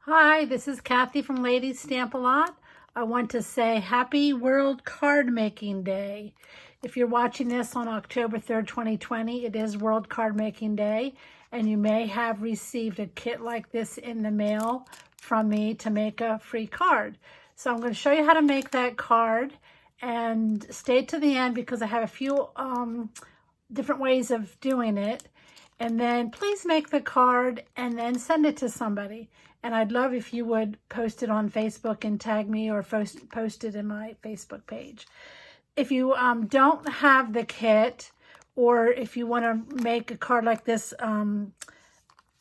Hi, this is Kathy from Ladies Stamp A Lot. I want to say happy World Card Making Day. If you're watching this on October 3rd, 2020, it is World Card Making Day, and you may have received a kit like this in the mail from me to make a free card. So I'm going to show you how to make that card, and stay to the end because I have a few different ways of doing it. And then please make the card and then send it to somebody. And I'd love if you would post it on Facebook and tag me, or post it in my Facebook page. If you don't have the kit, or if you want to make a card like this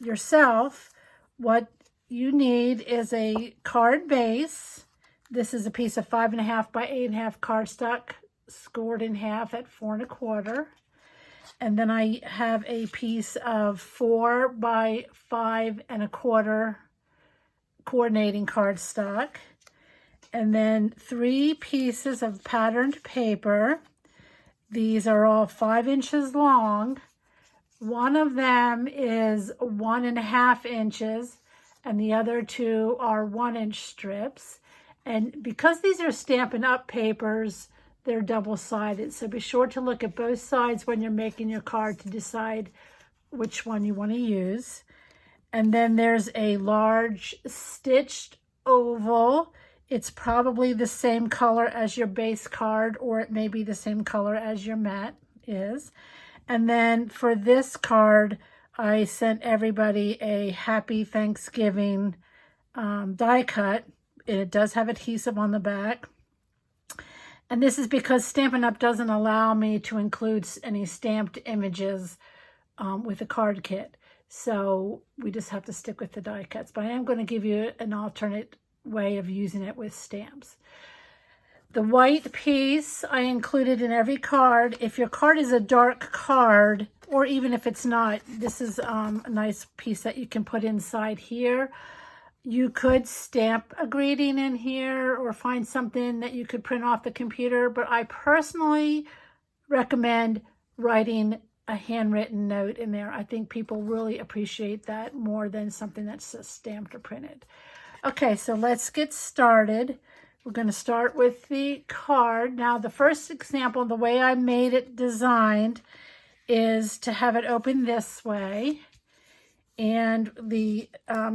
yourself, what you need is a card base. This is a piece of 5.5 by 8.5 cardstock, scored in half at 4 1/4. And then I have a piece of 4 by 5 1/4 coordinating cardstock. And then 3 pieces of patterned paper. These are all 5 inches long. One of them is 1.5 inches, and the other 2 are 1-inch strips. And because these are Stampin' Up! Papers, they're double-sided, so be sure to look at both sides when you're making your card to decide which one you want to use. And then there's a large stitched oval. It's probably the same color as your base card, or it may be the same color as your mat is. And then for this card, I sent everybody a Happy Thanksgiving die cut. It does have adhesive on the back. And this is because Stampin' Up! Doesn't allow me to include any stamped images with a card kit. So we just have to stick with the die cuts. But I am going to give you an alternate way of using it with stamps. The white piece I included in every card. If your card is a dark card, or even if it's not, this is a nice piece that you can put inside here. You could stamp a greeting in here, or find something that you could print off the computer, but I personally recommend writing a handwritten note in there. I think people really appreciate that more than something that's just stamped or printed. Okay, so let's get started. We're going to start with the card. Now, the first example, the way I made it designed, is to have it open this way, and the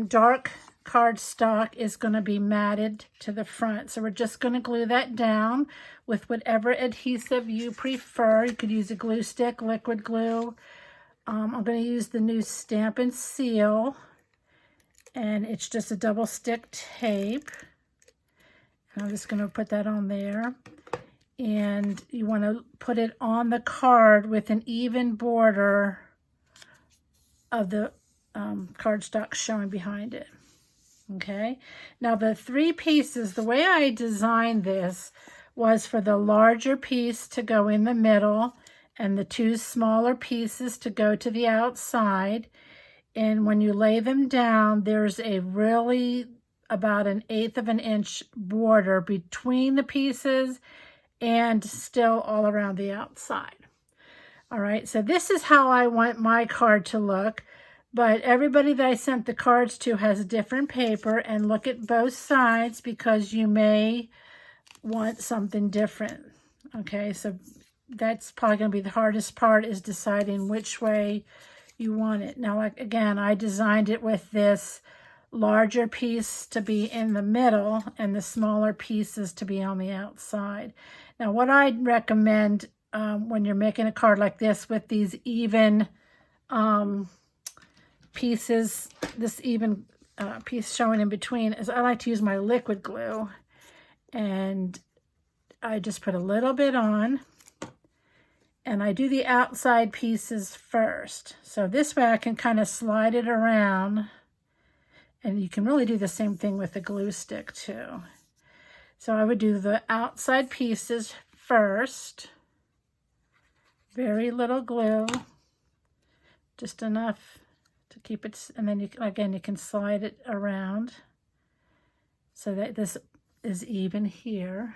dark cardstock is going to be matted to the front. So we're just going to glue that down with whatever adhesive you prefer. You could use a glue stick, liquid glue. I'm going to use the new Stampin' Seal, and it's just a double stick tape. And I'm just going to put that on there. And you want to put it on the card with an even border of the cardstock showing behind it. Okay, now the 3 pieces, the way I designed this was for the larger piece to go in the middle and the 2 smaller pieces to go to the outside. And when you lay them down, there's a really about 1/8 of an inch border between the pieces and still all around the outside. All right, so this is how I want my card to look. But everybody that I sent the cards to has different paper, and look at both sides because you may want something different. Okay, so that's probably going to be the hardest part, is deciding which way you want it. Now, like, again, I designed it with this larger piece to be in the middle and the smaller pieces to be on the outside. Now, what I'd recommend when you're making a card like this with these even pieces, this even piece showing in between, is I like to use my liquid glue, and I just put a little bit on, and I do the outside pieces first. So this way I can kind of slide it around, and you can really do the same thing with the glue stick too. So I would do the outside pieces first, very little glue, just enough to keep it, and then you can slide it around so that this is even here.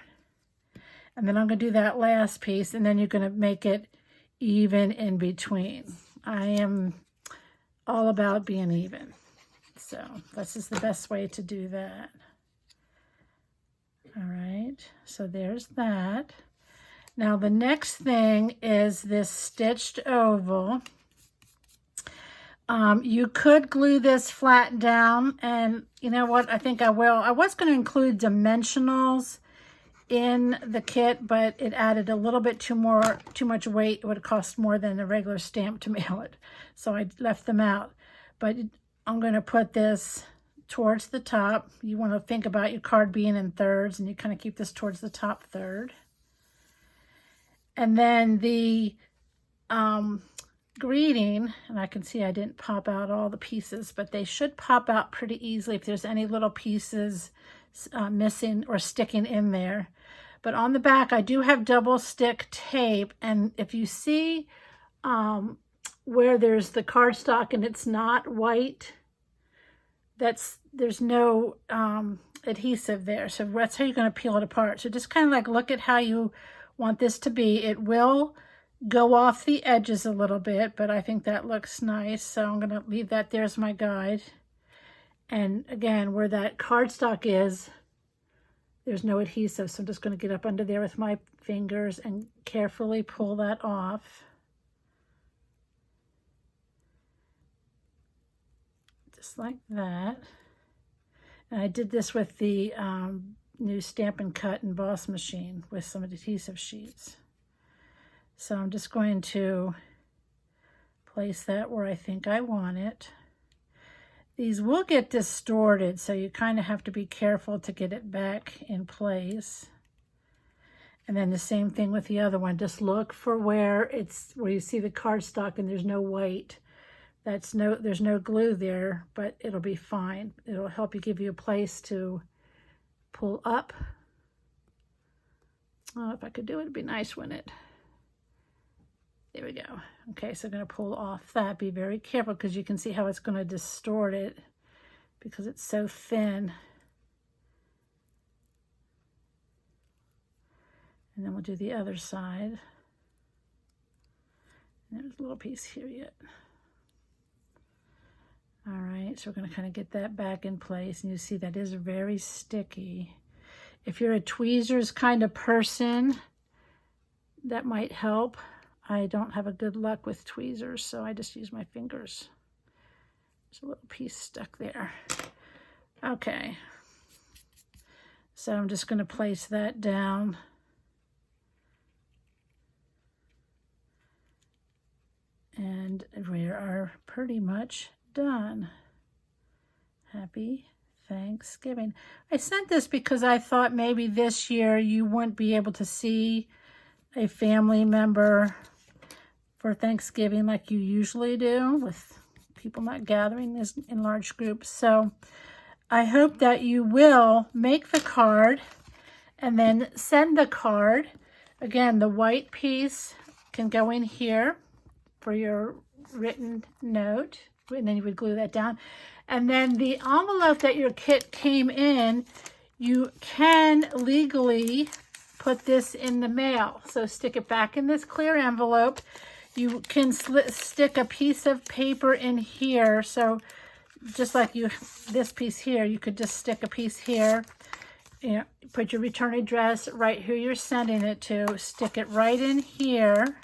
And then I'm going to do that last piece, and then you're going to make it even in between. I am all about being even. So this is the best way to do that. All right, so there's that. Now the next thing is this stitched oval. You could glue this flat down, and you know what, I think I will. I was going to include dimensionals in the kit, but it added a little bit too much weight. It would cost more than a regular stamp to mail it, so I left them out. But I'm going to put this towards the top. You want to think about your card being in thirds, and you kind of keep this towards the top third. And then the greeting, and I can see I didn't pop out all the pieces, but they should pop out pretty easily if there's any little pieces missing or sticking in there. But on the back, I do have double stick tape, and if you see where there's the cardstock and it's not white, there's no adhesive there. So that's how you're going to peel it apart. So just kind of like look at how you want this to be. It will go off the edges a little bit, but I think that looks nice. So I'm going to leave that. There's my guide. And again, where that cardstock is, there's no adhesive. So I'm just going to get up under there with my fingers and carefully pull that off. Just like that. And I did this with the new Stampin' Cut emboss machine with some adhesive sheets. So I'm just going to place that where I think I want it. These will get distorted, so you kind of have to be careful to get it back in place. And then the same thing with the other one. Just look for where you see the cardstock and there's no white. There's no glue there, but it'll be fine. It'll help you, give you a place to pull up. Oh, if I could do it, it'd be nice, wouldn't it? There we go. Okay, so I'm going to pull off that. Be very careful because you can see how it's going to distort it because it's so thin. And then we'll do the other side. And there's a little piece here yet. All right, so we're going to kind of get that back in place. And you see that is very sticky. If you're a tweezers kind of person, that might help. I don't have a good luck with tweezers, so I just use my fingers. There's a little piece stuck there. Okay. So I'm just going to place that down. And we are pretty much done. Happy Thanksgiving. I sent this because I thought maybe this year you wouldn't be able to see a family member for Thanksgiving like you usually do, with people not gathering in large groups. So I hope that you will make the card and then send the card. Again, the white piece can go in here for your written note, and then you would glue that down. And then the envelope that your kit came in, you can legally put this in the mail. So stick it back in this clear envelope. You can stick a piece of paper in here. So just like this piece here, you could just stick a piece here. You know, put your return address, write who you're sending it to, stick it right in here,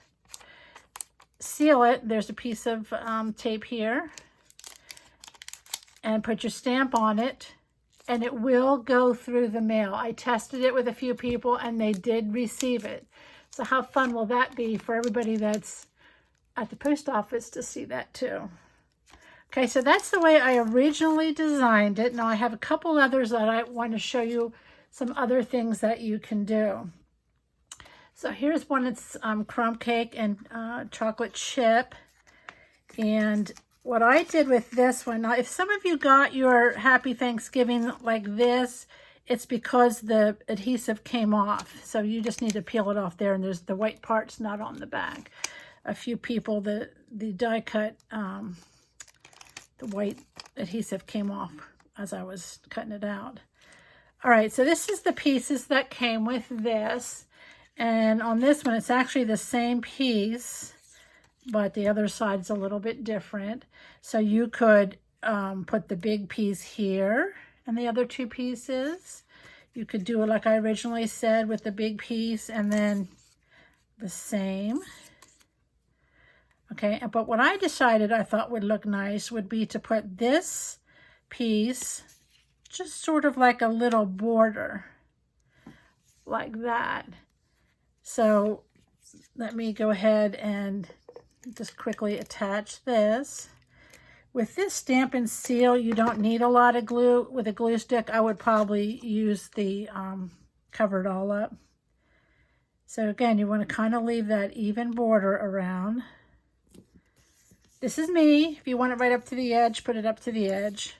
seal it. There's a piece of tape here, and put your stamp on it, and it will go through the mail. I tested it with a few people, and they did receive it. So how fun will that be for everybody that's at the post office to see that too? Okay, so that's the way I originally designed it. Now I have a couple others that I want to show you some other things that you can do. So here's one. It's crumb cake and chocolate chip. And what I did with this one, now if some of you got your Happy Thanksgiving like this, it's because the adhesive came off. So you just need to peel it off there, and there's the white part's not on the back. A few people, the die cut, the white adhesive came off as I was cutting it out. All right, so this is the pieces that came with this. And on this one, it's actually the same piece, but the other side's a little bit different. So you could put the big piece here and the other two pieces. You could do it like I originally said with the big piece and then the same. Okay, but what I decided I thought would look nice would be to put this piece just sort of like a little border, like that. So let me go ahead and just quickly attach this. With this Stampin' Seal, you don't need a lot of glue. With a glue stick, I would probably use the cover it all up. So again, you want to kind of leave that even border around. This is me. If you want it right up to the edge, put it up to the edge.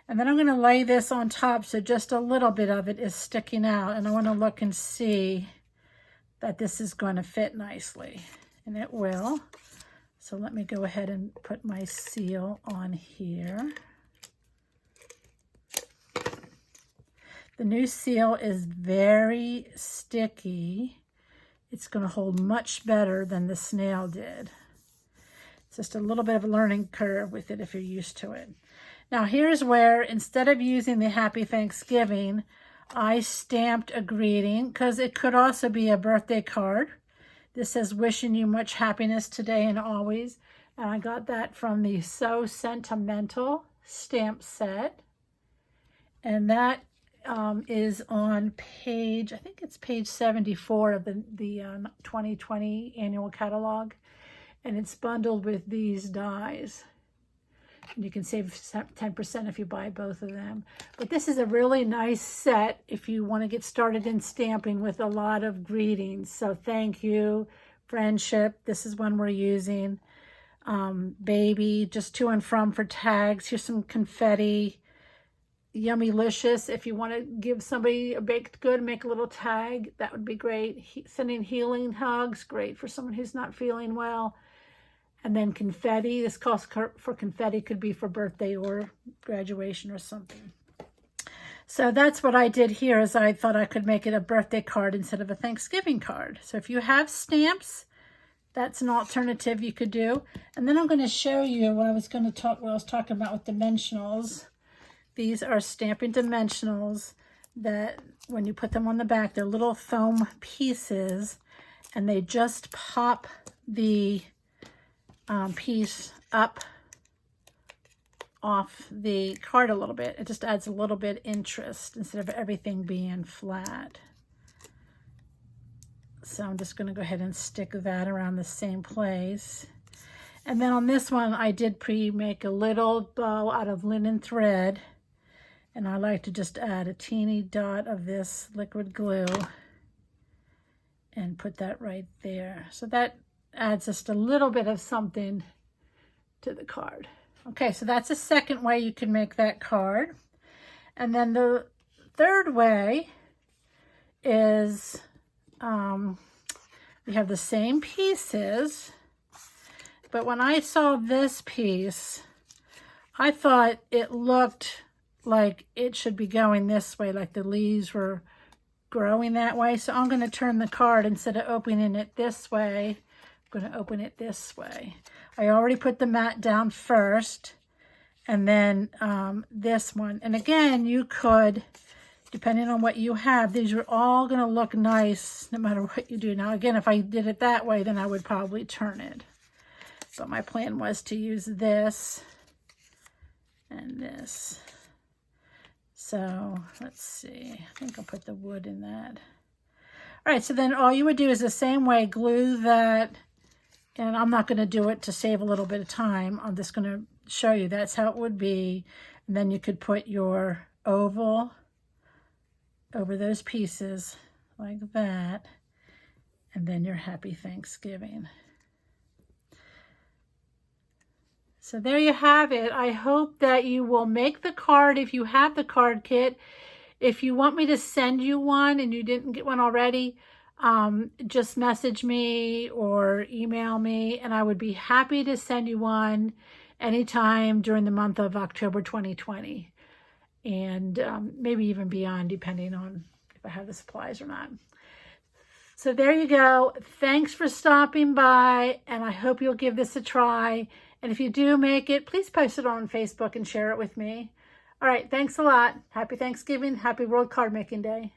And then I'm going to lay this on top so just a little bit of it is sticking out. And I want to look and see that this is going to fit nicely. And it will. So let me go ahead and put my seal on here. The new seal is very sticky. It's going to hold much better than the snail did. It's just a little bit of a learning curve with it if you're used to it. Now here's where, instead of using the Happy Thanksgiving, I stamped a greeting, because it could also be a birthday card. This says, wishing you much happiness today and always. And I got that from the So Sentimental stamp set. And that is on page, I think it's page 74 of the 2020 annual catalog. And it's bundled with these dies. And you can save 10% if you buy both of them. But this is a really nice set if you want to get started in stamping with a lot of greetings. So thank you, friendship, this is one we're using. Baby, just to and from for tags. Here's some confetti. Yummylicious, if you want to give somebody a baked good, make a little tag, that would be great. Sending healing hugs, great for someone who's not feeling well. And then confetti, this calls for confetti, could be for birthday or graduation or something. So that's what I did here, is I thought I could make it a birthday card instead of a Thanksgiving card. So if you have stamps, that's an alternative you could do. And then I'm going to show you what I was talking about with dimensionals. These are Stampin' Dimensionals that when you put them on the back, they're little foam pieces, and they just pop the piece up off the card a little bit. It just adds a little bit interest instead of everything being flat. So I'm just going to go ahead and stick that around the same place. And then on this one, I did pre-make a little bow out of linen thread. And I like to just add a teeny dot of this liquid glue and put that right there. So that adds just a little bit of something to the card. Okay, so that's a second way you can make that card. And then the third way is we have the same pieces, but when I saw this piece, I thought it looked like it should be going this way, like the leaves were growing that way. So I'm going to turn the card, instead of opening it this way, I'm going to open it this way. I already put the mat down first, and then this one. And again, you could, depending on what you have, these are all going to look nice no matter what you do. Now again, if I did it that way, then I would probably turn it. But my plan was to use this and this. So let's see, I think I'll put the wood in that. All right, so then all you would do is the same way, glue that, and I'm not going to do it to save a little bit of time. I'm just going to show you that's how it would be. And then you could put your oval over those pieces like that, and then your Happy Thanksgiving. So there you have it. I hope that you will make the card if you have the card kit. If you want me to send you one and you didn't get one already, just message me or email me, and I would be happy to send you one anytime during the month of October 2020, and maybe even beyond, depending on if I have the supplies or not. So there you go. Thanks for stopping by, and I hope you'll give this a try. And if you do make it, please post it on Facebook and share it with me. All right, thanks a lot. Happy Thanksgiving. Happy World Card Making Day.